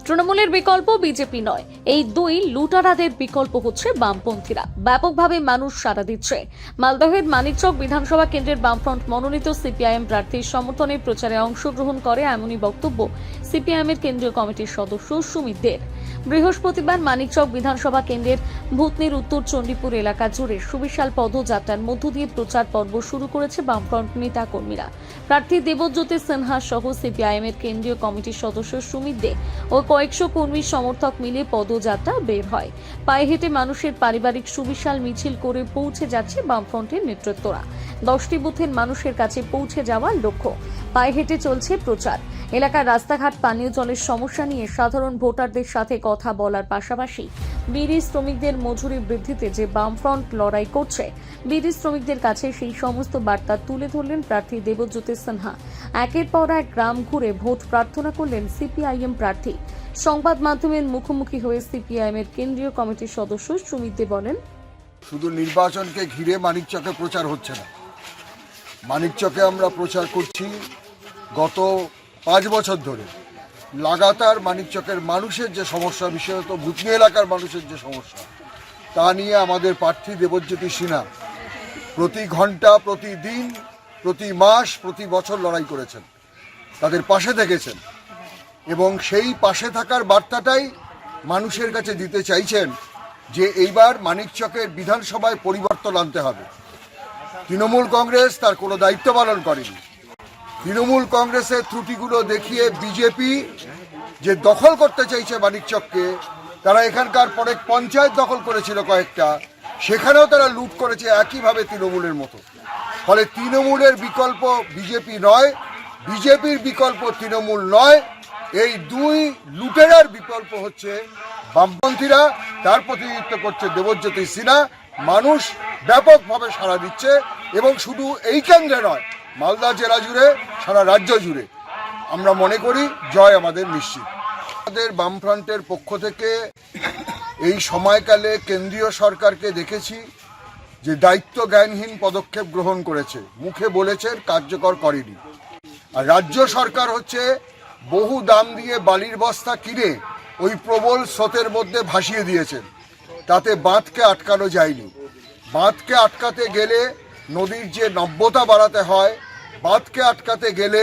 তৃণমূলের বিকল্প বিজেপি নয়, এই দুই লুটারাদের বিকল্প হচ্ছে বামপন্থীরা। ব্যাপকভাবে মানুষ সাড়া দিচ্ছে। মালদহের মানিকচক বিধানসভা কেন্দ্রের বামফ্রন্ট মনোনীত সিপিআইএম প্রার্থীর সমর্থনে প্রচারে অংশগ্রহণ করে এমনই বক্তব্য সিপিআইএমের কেন্দ্রীয় কমিটির সদস্য সুমিত দের। বৃহস্পতিবার মানিকচক বিধানসভা কেন্দ্রের ভূতনির উত্তর চণ্ডীপুর এলাকা জুড়ে সুবিশাল পদযাত্রার মধ্য দিয়ে প্রচার পর্ব শুরু করেছে বামফ্রন্ট নেতা কর্মীরা। প্রার্থী দেবজ্যোতি সিনহা সহ সিপিআইএমের কেন্দ্রীয় কমিটির সদস্য সুমিত দে ও কয়েকশো কর্মীর সমর্থক মিলে পদযাত্রা বের হয়। পায়ে হেঁটে মানুষের পারিবারিক সুবিশাল মিছিল করে পৌঁছে যাচ্ছে বামফ্রন্টের নেতৃত্বরা। 10টি বুথের মানুষের কাছে পৌঁছে যাওয়ার লক্ষ্য। পায়ে হেঁটে চলছে প্রচার। এলাকার রাস্তাঘাট, পানীয় জলের সমস্যা নিয়ে সাধারণ ভোটারদের সাথে কথা বলার পাশাপাশি বিড়ি শ্রমিকদের মজুরি বৃদ্ধিতে যে বামফ্রন্ট লড়াই করছে, বিড়ি শ্রমিকদের কাছে সেই সমস্ত বার্তা তুলে ধরলেন প্রার্থী দেবজ্যোতি সিনহা। একের পর এক গ্রাম ঘুরে ভোট প্রার্থনা করলেন সিপিআইএম প্রার্থী। সংবাদ মাধ্যমের মুখোমুখি হয়ে সিপিআইএমের কেন্দ্রীয় কমিটির সদস্য সুমিত দে বলেন, শুধু নির্বাচনকে ঘিরে মানিকচকে প্রচার হচ্ছে না। মানিকচকে আমরা প্রচার করছি গত 5 বছর ধরে। লাগাতার মানিকচকের মানুষের যে সমস্যা, বিশেষত ভূতনি এলাকার মানুষের যে সমস্যা, তা নিয়ে আমাদের প্রার্থী দেবজ্যোতি সিনহা প্রতি ঘন্টা, প্রতিদিন, প্রতি মাস, প্রতি বছর লড়াই করেছেন, তাদের পাশে থেকেছেন এবং সেই পাশে থাকার বার্তাটাই মানুষের কাছে দিতে চাইছেন যে এইবার মানিকচকের বিধানসভায় পরিবর্তন আনতে হবে। তৃণমূল কংগ্রেস তার কোনো দায়িত্ব পালন করেনি। তৃণমূল কংগ্রেসের ত্রুটিগুলো দেখিয়ে বিজেপি যে দখল করতে চাইছে মানিকচককে, তারা এখানকার পরে পঞ্চায়েত দখল করেছিল কয়েকটা, সেখানেও তারা লুট করেছে একইভাবে তৃণমূলের মতো। ফলে তৃণমূলের বিকল্প বিজেপি নয়, বিজেপির বিকল্প তৃণমূল নয়, এই দুই লুটেরার বিকল্প হচ্ছে বামপন্থীরা। তার প্রতিনিধিত্ব করছে দেবজ্যোতি সিনহা। মানুষ ব্যাপকভাবে সাড়া দিচ্ছে এবং শুধু এই কেন্দ্রে নয়, মালদা জেলা জুড়ে, সারা রাজ্য জুড়ে আমরা মনে করি জয় আমাদের নিশ্চিত। আমাদের বামফ্রন্টের পক্ষ থেকে এই সময়কালে কেন্দ্রীয় সরকারকে দেখেছি যে দায়িত্ব জ্ঞানহীন পদক্ষেপ গ্রহণ করেছে, মুখে বলেছেন, কার্যকর করেনি। আর রাজ্য সরকার হচ্ছে বহু দাম দিয়ে বালির বস্তা কিনে ওই প্রবল স্রোতের মধ্যে ভাসিয়ে দিয়েছেন, তাতে বাঁধকে আটকানো যায়নি। বাঁধকে আটকাতে গেলে নদীর যে নব্যতা বাড়াতে হয়, বাঁধকে আটকাতে গেলে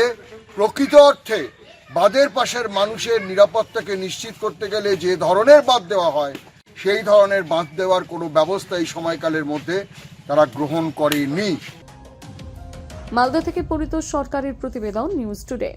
প্রকৃত অর্থে বাঁধের পাশের মানুষের নিরাপত্তাকে নিশ্চিত করতে গেলে যে ধরনের বাঁধ দেওয়া হয়, সেই ধরনের বাঁধ দেওয়ার কোনো ব্যবস্থা এই সময়কালের মধ্যে তারা গ্রহণ করেনি। মালদা থেকে পরিতোষ সরকারের প্রতিবেদন, নিউজ টুডে।